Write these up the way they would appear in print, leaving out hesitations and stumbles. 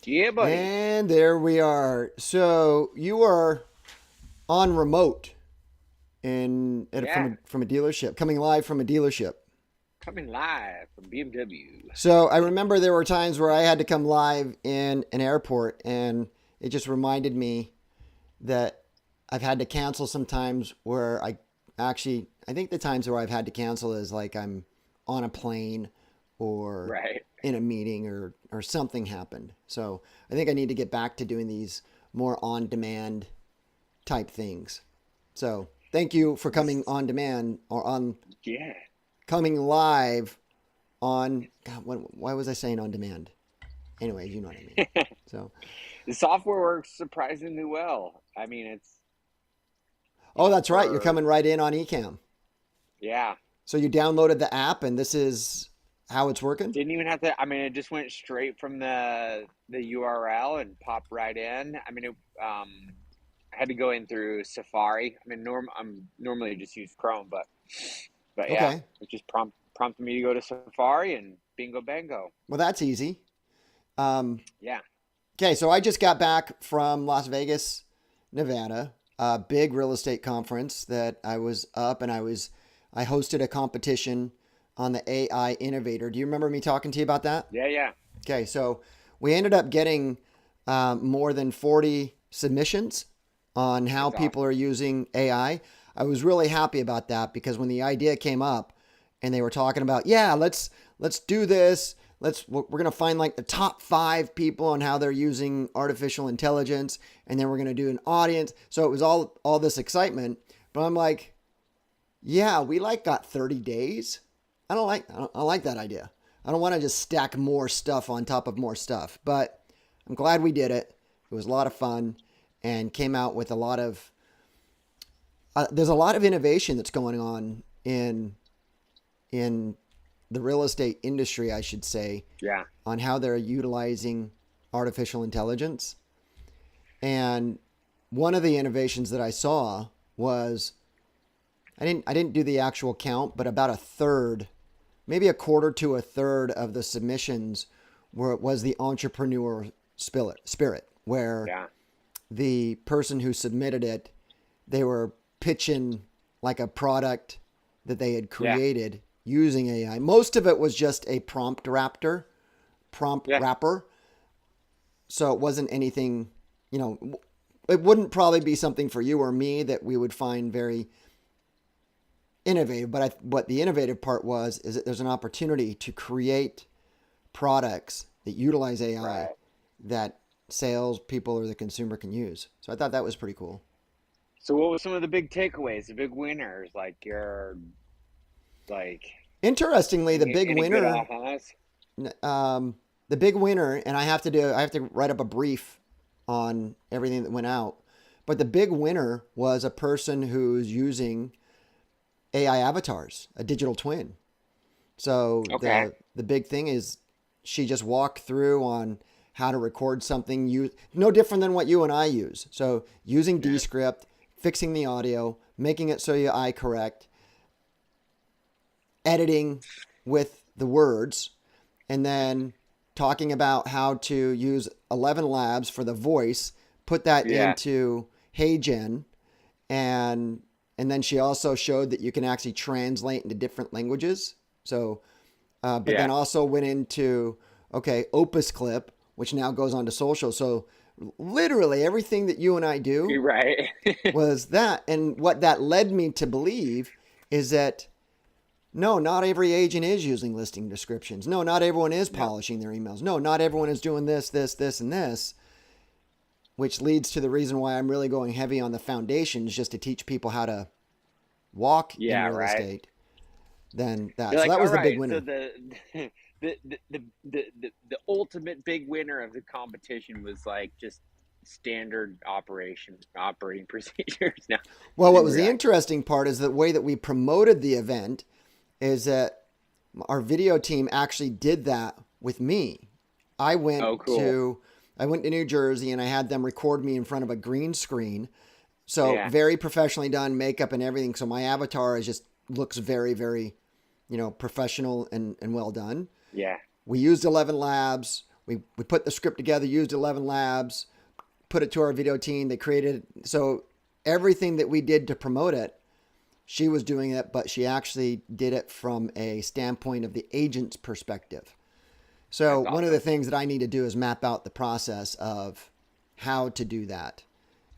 Yeah, buddy. And there we are. So you are on remote Yeah, from a dealership, coming live from a dealership. coming live from BMW. So I remember there were times where I had to come live in an airport, and it just reminded me that I've had to cancel sometimes where I think the times where I've had to cancel is like I'm on a plane or Right. in a meeting or something happened. So I think I need to get back to doing these more on demand type things. So thank you for coming This, on demand or on yeah. coming live on. God, why was I saying on demand? Anyways, you know what I mean. So, The software works surprisingly well. I mean, it's, oh, that's right. You're for, coming right in on Ecamm. yeah. So you downloaded the app, and this is how it's working. Didn't even have to, I mean, it just went straight from the URL and popped right in. I mean, I had to go in through Safari. I mean, I'm normally just use Chrome, but yeah, Okay. it just prompted me to go to Safari and bingo bango. Well, that's easy. Um, Yeah. okay, so I just got back from Las Vegas, Nevada, a big real estate conference that I was up, and I hosted a competition on the AI Innovator. Do you remember me talking to you about that? Yeah, yeah. Okay, so we ended up getting more than 40 submissions on how That's people are awesome. using AI. I was really happy about that because when the idea came up and they were talking about, yeah, let's do this. We're going to find like the top 5 people on how they're using artificial intelligence, and then we're going to do an audience. So it was all this excitement, but I'm like, yeah, we like got 30 days. I don't like that idea. I don't want to just stack more stuff on top of more stuff, but I'm glad we did it. It was a lot of fun and came out with a lot of there's a lot of innovation that's going on in the real estate industry, I should say, Yeah. on how they're utilizing artificial intelligence. And one of the innovations that I saw was I didn't do the actual count, but about a third, maybe a quarter to a third of the submissions where it was the entrepreneur spirit, where Yeah. the person who submitted it, they were pitching like a product that they had Yeah. created using AI. Most of it was just a prompt Yeah. wrapper. So it wasn't anything, you know, it wouldn't probably be something for you or me that we would find very innovative. But what the innovative part was is that there's an opportunity to create products that utilize AI Right. that sales people or the consumer can use. So I thought that was pretty cool. So what was some of the big takeaways, the big winners, like your like Interestingly, any good ahas? um, and I have to write up a brief on everything that went out. But the big winner was a person who's using AI avatars, a digital twin. So Okay. the big thing is she just walked through on how to record something no different than what you and I use. So using Yeah. Descript, fixing the audio, making it so you eye correct, editing with the words, and then talking about how to use 11 Labs for the voice, put that Yeah. into HeyGen, and and then she also showed that you can actually translate into different languages. So, but then Yeah. also went into okay, Opus Clip, which now goes on to social. So literally everything that you and I do You're right. was that, and what that led me to believe is that no, not every agent is using listing descriptions. No, not everyone is No. polishing their emails. No, not everyone is doing this, and this, which leads to the reason why I'm really going heavy on the foundations just to teach people how to walk in Yeah, real right. estate than that. You're So like, that all was the big right, so winner. the ultimate big winner of the competition was like just standard operating procedures. Now, Well, what and was we're the like, interesting part is the way that we promoted the event is that our video team actually did that with me. I oh, went cool. to I went to New Jersey and I had them record me in front of a green screen. So Yeah. very professionally done, makeup and everything. So my avatar is just looks very, very, professional and well done. Yeah. We used 11 Labs. we put the script together, used 11 Labs, put it to our video team. They created, so everything that we did to promote it, she was doing it, but she actually did it from a standpoint of the agent's perspective. So That's one of the awesome. things that I need to do is map out the process of how to do that.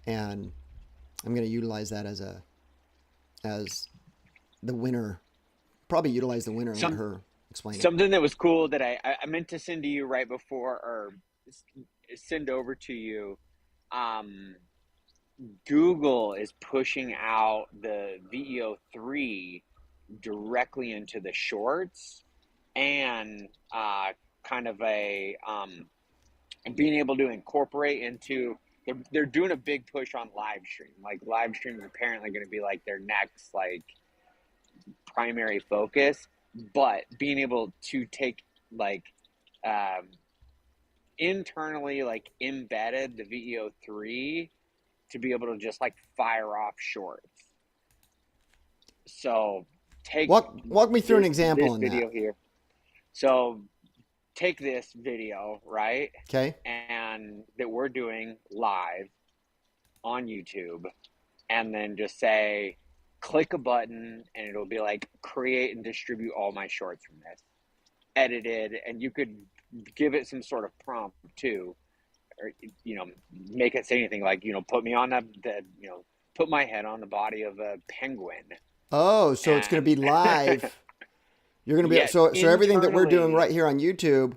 And I'm going to utilize that as the winner, probably utilize the winner and let Some her explain it. Something that was cool that I meant to send to you right before, or send over to you. Um, Google is pushing out the VEO3 directly into the shorts, and kind of a being able to incorporate into. They're doing a big push on live stream. Like live stream is apparently going to be like their next like primary focus, but being able to take like um, internally like embedded the VEO3 to be able to just like fire off shorts. So take Walk me through an example this on that. video here. So take this video, right? Okay. And that we're doing live on YouTube, and then just say click a button and it'll be like create and distribute all my shorts from this, edited, and you could give it some sort of prompt too, or make it say anything like put me on put my head on the body of a penguin. Oh, so it's going to be And live. You're going to be yes, so everything that we're doing internally. right here on YouTube,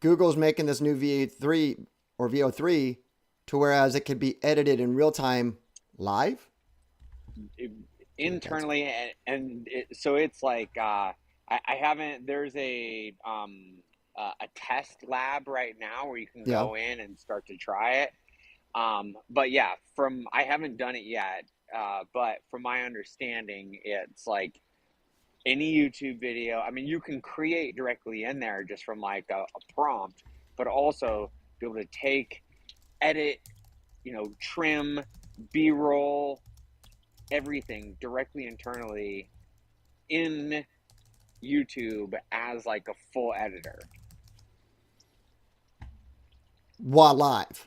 Google's making this new VA3 or VO3 to whereas it could be edited in real time live. That's Internally, so it's like I haven't. There's a test lab right now where you can yeah. go in and start to try it. But yeah, from I haven't done it yet, but from my understanding, it's like any YouTube video. I mean, you can create directly in there just from like a prompt, but also be able to take, edit, trim, B-roll, everything directly internally in YouTube as like a full editor. While live.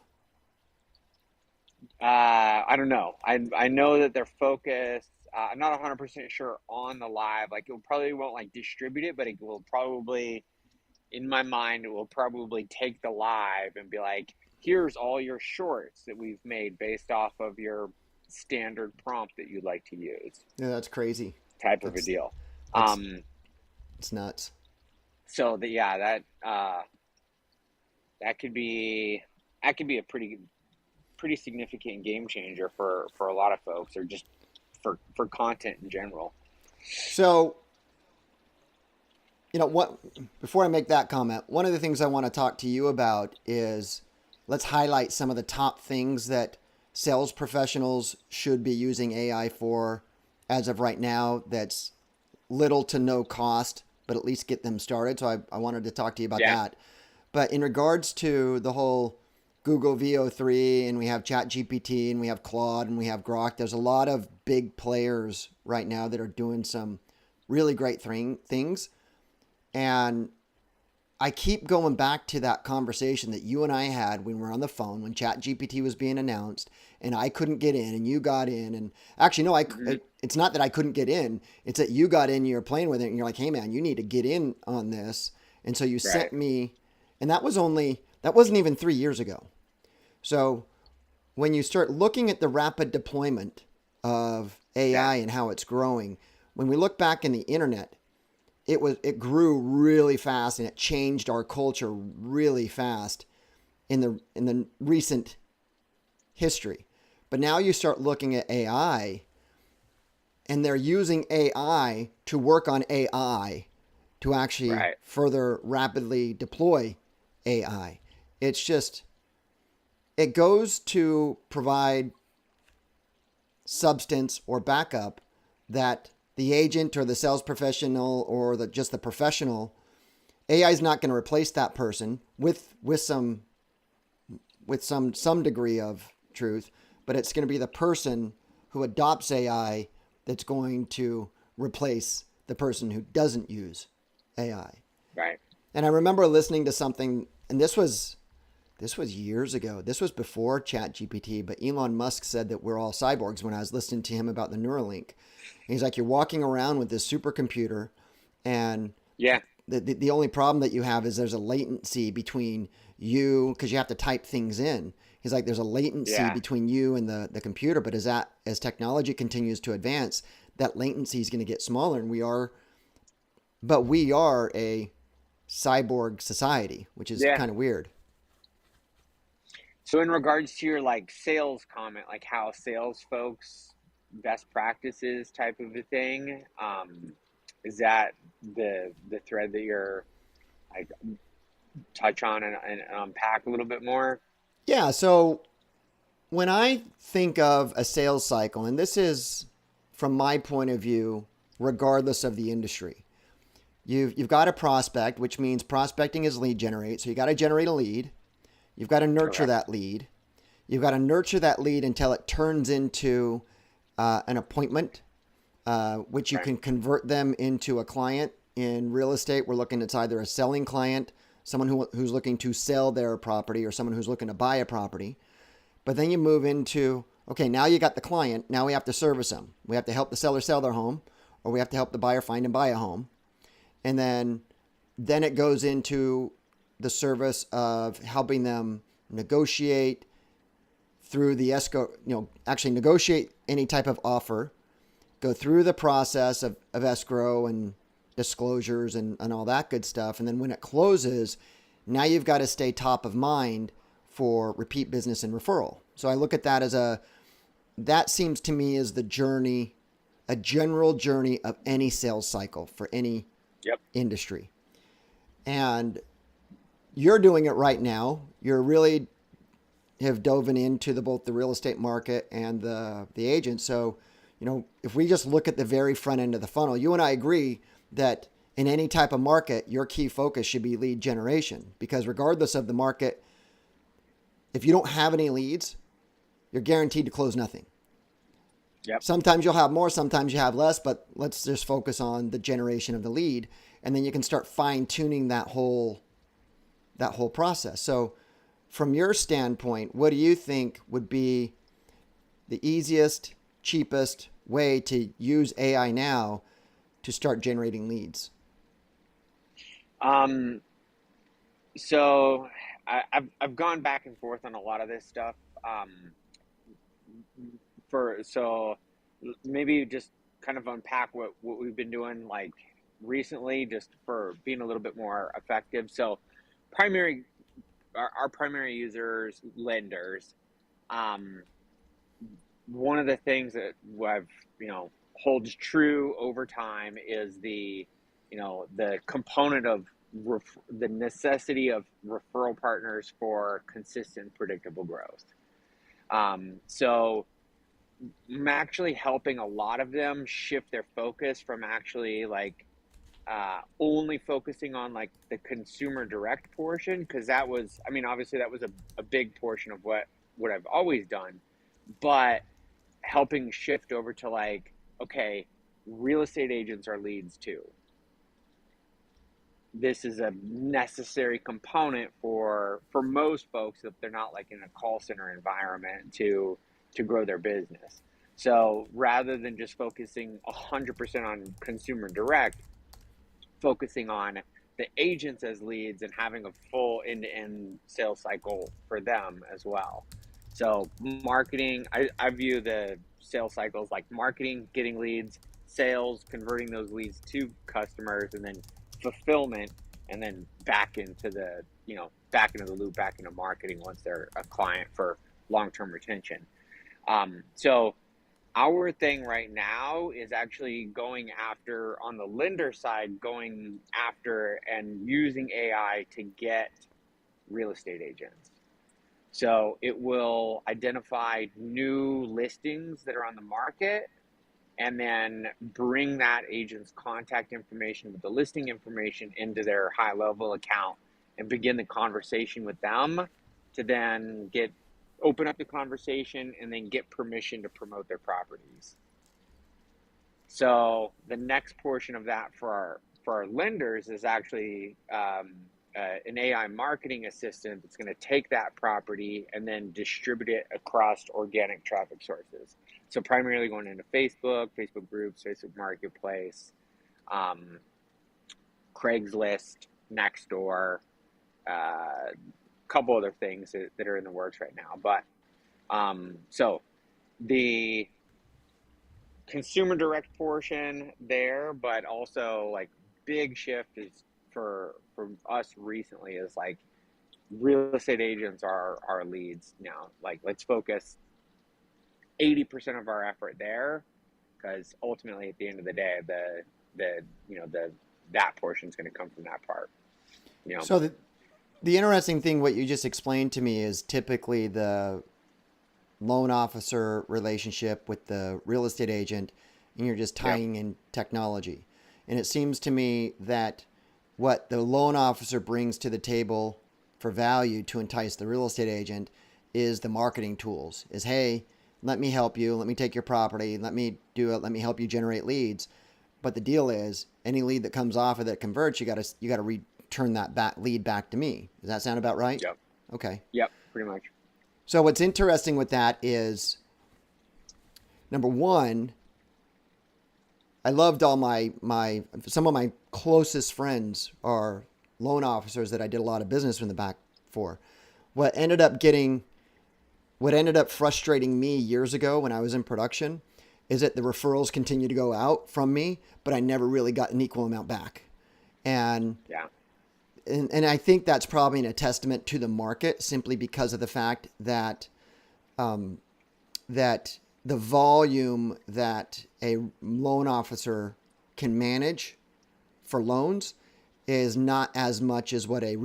I don't know. I know that they're focused. I'm not 100% sure on the live. Like it probably won't like distribute it, but it will probably, in my mind, it will probably take the live and be like, here's all your shorts that we've made based off of your standard prompt that you'd like to use, Yeah, that's crazy. type of a That's deal. that's Um, it's nuts. so that could be a pretty significant game changer for a lot of folks, or just for content in general. So, what before I make that comment, one of the things I want to talk to you about is let's highlight some of the top things that sales professionals should be using AI for as of right now that's little to no cost, but at least get them started. So I wanted to talk to you about Yeah. that. But in regards to the whole Google VO3 and we have ChatGPT and we have Claude and we have Grok, there's a lot of big players right now that are doing some really great things. And I keep going back to that conversation that you and I had when we were on the phone when ChatGPT was being announced and I couldn't get in and you got in. And actually, no, Mm-hmm. it's not that I couldn't get in. It's that you got in, you're playing with it and you're like, hey man, you need to get in on this. And so you Right. sent me, and that wasn't even 3 years ago. So when you start looking at the rapid deployment of Yeah. AI and how it's growing, when we look back in the internet, it grew really fast and it changed our culture really fast in the recent history. But now you start looking at AI and they're using AI to work on AI to actually Right. further rapidly deploy AI. It's just it goes to provide substance or backup that the agent or the sales professional or just the professional AI is not going to replace that person with some degree of truth, but it's going to be the person who adopts AI that's going to replace the person who doesn't use AI. Right. And I remember listening to something and this was years ago. This was before ChatGPT, but Elon Musk said that we're all cyborgs when I was listening to him about the Neuralink. And he's like, you're walking around with this supercomputer, and Yeah, the only problem that you have is there's a latency between you because you have to type things in. He's like, there's a latency yeah, between you and the computer, but as technology continues to advance, that latency is going to get smaller, and we are a cyborg society, which is yeah. kind of weird. So in regards to your like sales comment, like how sales folks best practices type of a thing, is that the thread that you're like touch on and unpack a little bit more? Yeah. So when I think of a sales cycle, and this is from my point of view, regardless of the industry, you've got a prospect, which means prospecting is lead generate. So you got to generate a lead. You've got to nurture Correct. that lead. You've got to nurture that lead until it turns into an appointment, which you Right. can convert them into a client. In real estate, we're looking at either a selling client, someone who's looking to sell their property, or someone who's looking to buy a property. But then you move into, okay, now you got the client. Now we have to service them. We have to help the seller sell their home, or we have to help the buyer find and buy a home. And then it goes into the service of helping them negotiate through the escrow, actually negotiate any type of offer, go through the process of escrow and disclosures and all that good stuff. And then when it closes, now you've got to stay top of mind for repeat business and referral. So I look at that that seems to me as the journey, a general journey of any sales cycle for any Yep. industry. And you're doing it right now. You're really have dove into both the real estate market and the agent. So, if we just look at the very front end of the funnel, you and I agree that in any type of market, your key focus should be lead generation, because regardless of the market, if you don't have any leads, you're guaranteed to close nothing. Yep. Sometimes you'll have more, sometimes you have less, but let's just focus on the generation of the lead, and then you can start fine tuning that whole process. So, from your standpoint, what do you think would be the easiest, cheapest way to use AI now to start generating leads? Um, so I've gone back and forth on a lot of this stuff. For so maybe just kind of unpack what we've been doing like recently, just for being a little bit more effective. So primary our primary users, lenders. Um, One of the things that I've holds true over time is the component of the necessity of referral partners for consistent, predictable growth. So I'm actually helping a lot of them shift their focus from actually like only focusing on like the consumer direct portion, because that was, I mean, obviously that was a big portion of what I've always done, but helping shift over to like, okay, real estate agents are leads too. This is a necessary component for most folks if they're not like in a call center environment to grow their business. So rather than just focusing 100% on consumer direct, focusing on the agents as leads and having a full end-to-end sales cycle for them as well. So marketing, I view the sales cycles like marketing, getting leads, sales, converting those leads to customers, and then fulfillment, and then back into back into the loop, back into marketing once they're a client for long-term retention. So our thing right now is actually going after, on the lender side, going after and using AI to get real estate agents. So it will identify new listings that are on the market and then bring that agent's contact information with the listing information into their high level account and begin the conversation with them to then open up the conversation and then get permission to promote their properties. So the next portion of that for our lenders is actually an AI marketing assistant that's going to take that property and then distribute it across organic traffic sources. So primarily going into Facebook, Facebook groups, Facebook Marketplace, um, Craigslist, Nextdoor, a couple other things that are in the works right now. But so the consumer direct portion there, but also like big shift is for us recently is like real estate agents are our leads now. Like let's focus 80% of our effort there, because ultimately at the end of the day, the that portion is going to come from that part. You know. So the interesting thing, what you just explained to me, is typically the loan officer relationship with the real estate agent, and you're just Yep. tying in technology. And it seems to me that what the loan officer brings to the table for value to entice the real estate agent is the marketing tools. Is, hey, let me help you. Let me take your property. Let me do it. Let me help you generate leads. But the deal is, any lead that comes off of that converts, you got to return that lead back to me. Does that sound about right? Yep. Okay. Yep. Pretty much. So what's interesting with that is, number one, I loved all some of my closest friends are loan officers that I did a lot of business in the back for. What ended up frustrating me years ago when I was in production is that the referrals continue to go out from me, but I never really got an equal amount back. And Yeah. and I think that's probably a testament to the market, simply because of the fact that that the volume that a loan officer can manage for loans is not as much as what a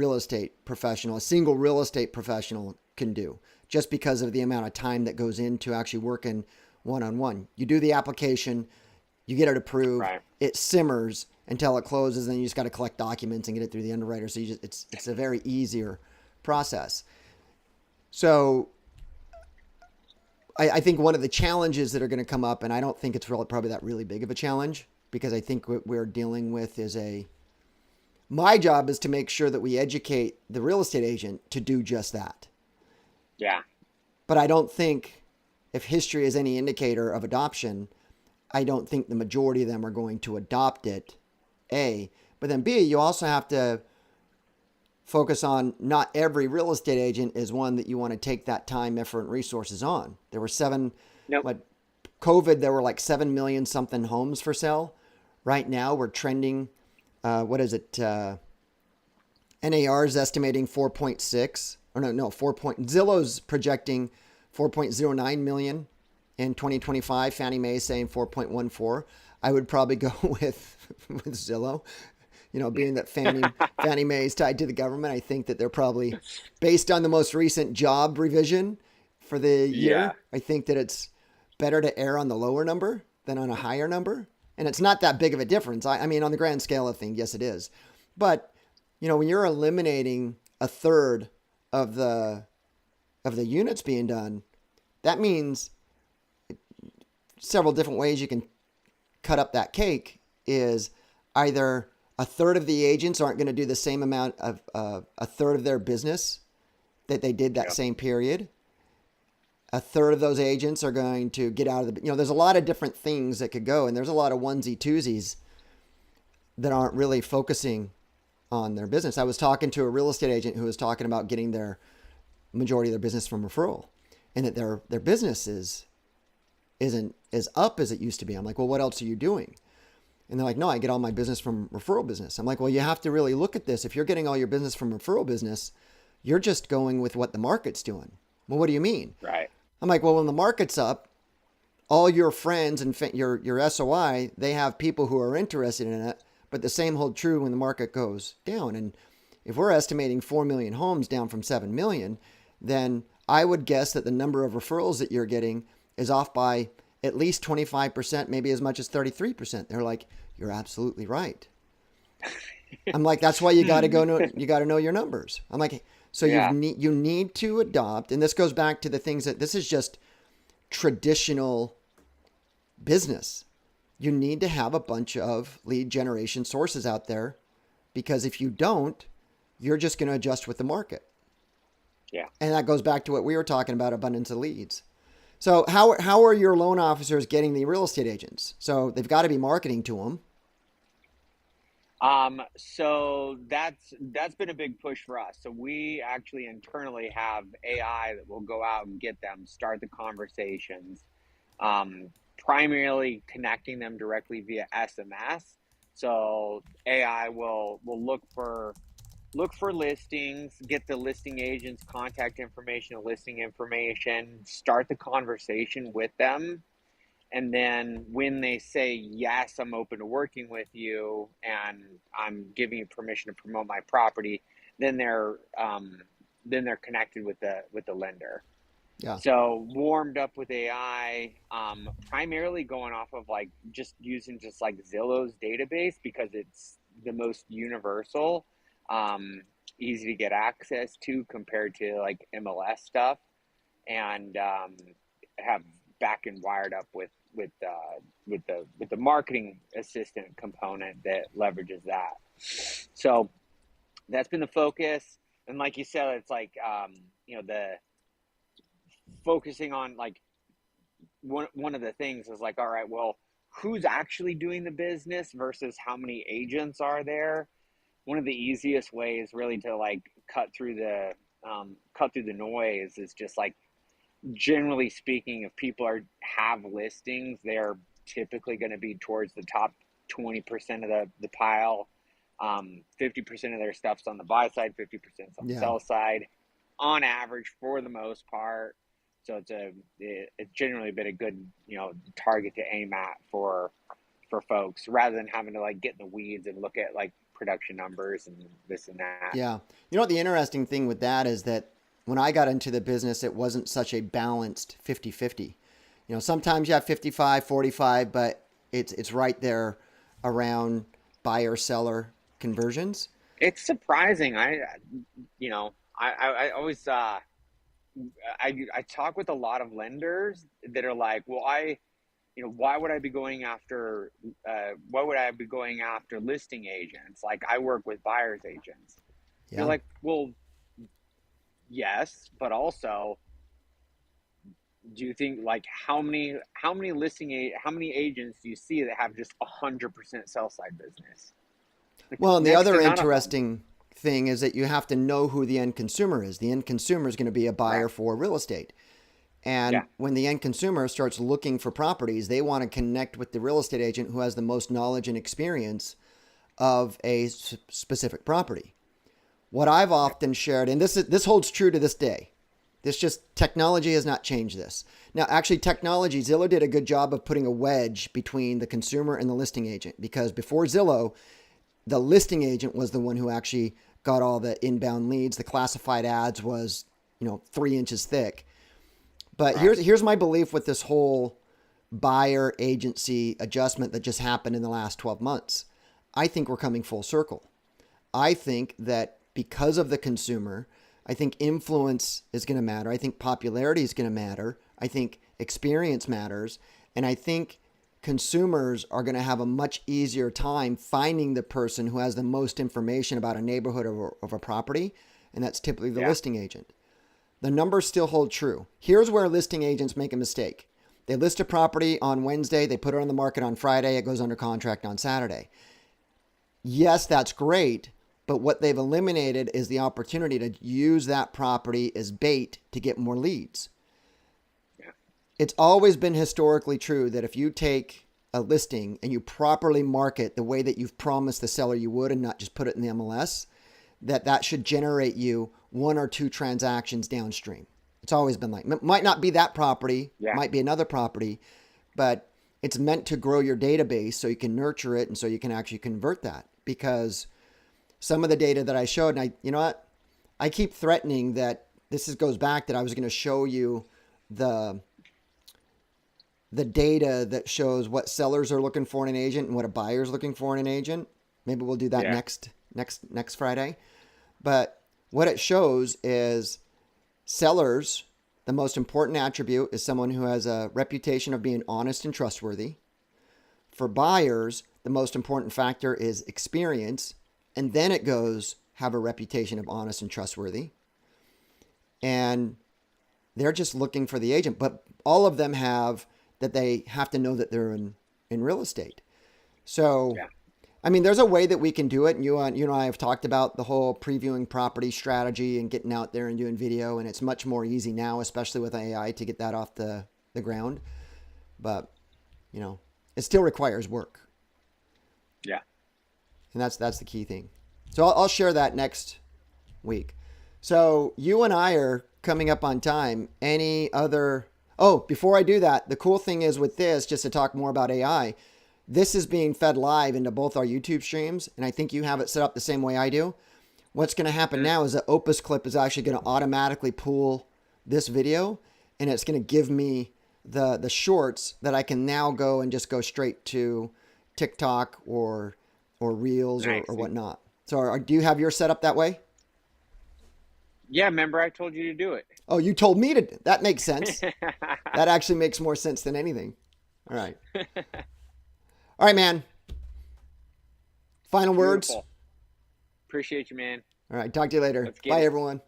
single real estate professional can do, just because of the amount of time that goes into actually working one-on-one. You do the application, you get it approved, Right. it simmers until it closes, and you just got to collect documents and get it through the underwriter. So it's a very easier process. So I think one of the challenges that are going to come up, and I don't think it's probably that really big of a challenge, because I think what we're dealing with is my job is to make sure that we educate the real estate agent to do just that. Yeah. But I don't think, if history is any indicator of adoption, I don't think the majority of them are going to adopt it, A. But then B, you also have to focus on, not every real estate agent is one that you want to take that time, effort, and resources on. There were Nope. there were like 7 million something homes for sale. Right now we're trending, what is it? NAR is estimating 4.6, or no, 4. Zillow's projecting 4.09 million in 2025. Fannie Mae is saying 4.14. I would probably go with Zillow. Being that Fannie Mae is tied to the government, I think that they're probably, based on the most recent job revision for the year, Yeah. I think that it's better to err on the lower number than on a higher number. And it's not that big of a difference. I mean, on the grand scale of things, yes, it is. But, when you're eliminating a third of the units being done, that means several different ways you can cut up that cake. Is either a third of the agents aren't going to do the same amount of a third of their business that they did that Yep. same period. A third of those agents are going to get out of there's a lot of different things that could go, and there's a lot of onesie twosies that aren't really focusing on their business. I was talking to a real estate agent who was talking about getting their majority of their business from referral, and that their business isn't as up as it used to be. I'm like, well, what else are you doing? And they're like, no, I get all my business from referral business. I'm like, well, you have to really look at this. If you're getting all your business from referral business, you're just going with what the market's doing. Well, what do you mean? Right. I'm like, well, when the market's up, all your friends and your SOI, they have people who are interested in it, but the same hold true when the market goes down. And if we're estimating 4 million homes down from 7 million, then I would guess that the number of referrals that you're getting is off by at least 25%, maybe as much as 33%. They're like, you're absolutely right. I'm like, that's why you got to know your numbers. I'm like, so Yeah. you need to adopt, and this goes back to the things that this is just traditional business. You need to have a bunch of lead generation sources out there, because if you don't, you're just going to adjust with the market. Yeah. And that goes back to what we were talking about, abundance of leads. So how are your loan officers getting the real estate agents? So they've got to be marketing to them. So that's been a big push for us. So we actually internally have AI that will go out and get them, start the conversations, primarily connecting them directly via SMS. So AI will look for listings, get the listing agent's contact information, listing information, start the conversation with them. And then when they say, yes, I'm open to working with you and I'm giving you permission to promote my property, then they're connected with the lender. Yeah. So warmed up with AI, primarily going off of like just using just like Zillow's database because it's the most universal, easy to get access to compared to like MLS stuff, and have back and wired up with the marketing assistant component that leverages that. So that's been the focus, and like you said, it's like the focusing on like one of the things is like, all right, well, who's actually doing the business versus how many agents are there. One of the easiest ways really to like cut through the noise is just like, generally speaking, if people have listings, they're typically going to be towards the top 20% of the pile. 50% of their stuff's on the buy side, 50% on the sell side, on average for the most part. So it's generally been a good target to aim at for folks, rather than having to like get in the weeds and look at like production numbers and this and that. Yeah. You know what the interesting thing with that is that when I got into the business, it wasn't such a balanced 50-50. Sometimes you have 55-45, but it's right there around buyer seller conversions. It's surprising. I always I talk with a lot of lenders that are like, well, why would I be going after listing agents? Like, I work with buyers agents. Yeah. You're like, well, yes, but also, do you think like how many agents do you see that have just 100% sell side business? Like, well, and the other interesting thing is that you have to know who the end consumer is. The end consumer is going to be a buyer for real estate. And when the end consumer starts looking for properties, they want to connect with the real estate agent who has the most knowledge and experience of a specific property. What I've often shared, and this holds true to this day, technology has not changed this. Now, actually, Zillow did a good job of putting a wedge between the consumer and the listing agent, because before Zillow, the listing agent was the one who actually got all the inbound leads. The classified ads was, 3 inches thick. But here's my belief with this whole buyer agency adjustment that just happened in the last 12 months. I think we're coming full circle. I think that because of the consumer, I think influence is going to matter. I think popularity is going to matter. I think experience matters. And I think consumers are going to have a much easier time finding the person who has the most information about a neighborhood of a property. And that's typically the listing agent. The numbers still hold true. Here's where listing agents make a mistake. They list a property on Wednesday. They put it on the market on Friday. It goes under contract on Saturday. Yes, that's great. But what they've eliminated is the opportunity to use that property as bait to get more leads. Yeah. It's always been historically true that if you take a listing and you properly market the way that you've promised the seller you would and not just put it in the MLS, that should generate you 1 or 2 transactions downstream. It's always been like, it might not be that property, might be another property, but it's meant to grow your database so you can nurture it and so you can actually convert that. Because some of the data that I showed, and I keep threatening that goes back that I was going to show you the data that shows what sellers are looking for in an agent and what a buyer is looking for in an agent. Maybe we'll do that next Friday. But what it shows is sellers, the most important attribute is someone who has a reputation of being honest and trustworthy. For buyers, the most important factor is experience. And then it goes, have a reputation of honest and trustworthy. And they're just looking for the agent. But all of them have that they have to know that they're in real estate. So, Yeah. I mean, there's a way that we can do it. And you and I have talked about the whole previewing property strategy and getting out there and doing video. And it's much more easy now, especially with AI, to get that off the ground. But, you know, it still requires work. Yeah. And that's the key thing. So I'll share that next week. So you and I are coming up on time. Any other... Oh, before I do that, the cool thing is with this, just to talk more about AI, this is being fed live into both our YouTube streams, and I think you have it set up the same way I do. What's going to happen now is that Opus Clip is actually going to automatically pull this video, and it's going to give me the shorts that I can now go and just go straight to TikTok or Reels or whatnot. So do you have yours set up that way? Yeah, remember I told you to do it. Oh, you told me to. That makes sense. That actually makes more sense than anything. All right. All right, man. Final words. Appreciate you, man. All right. Talk to you later. Let's get Bye, it. everyone.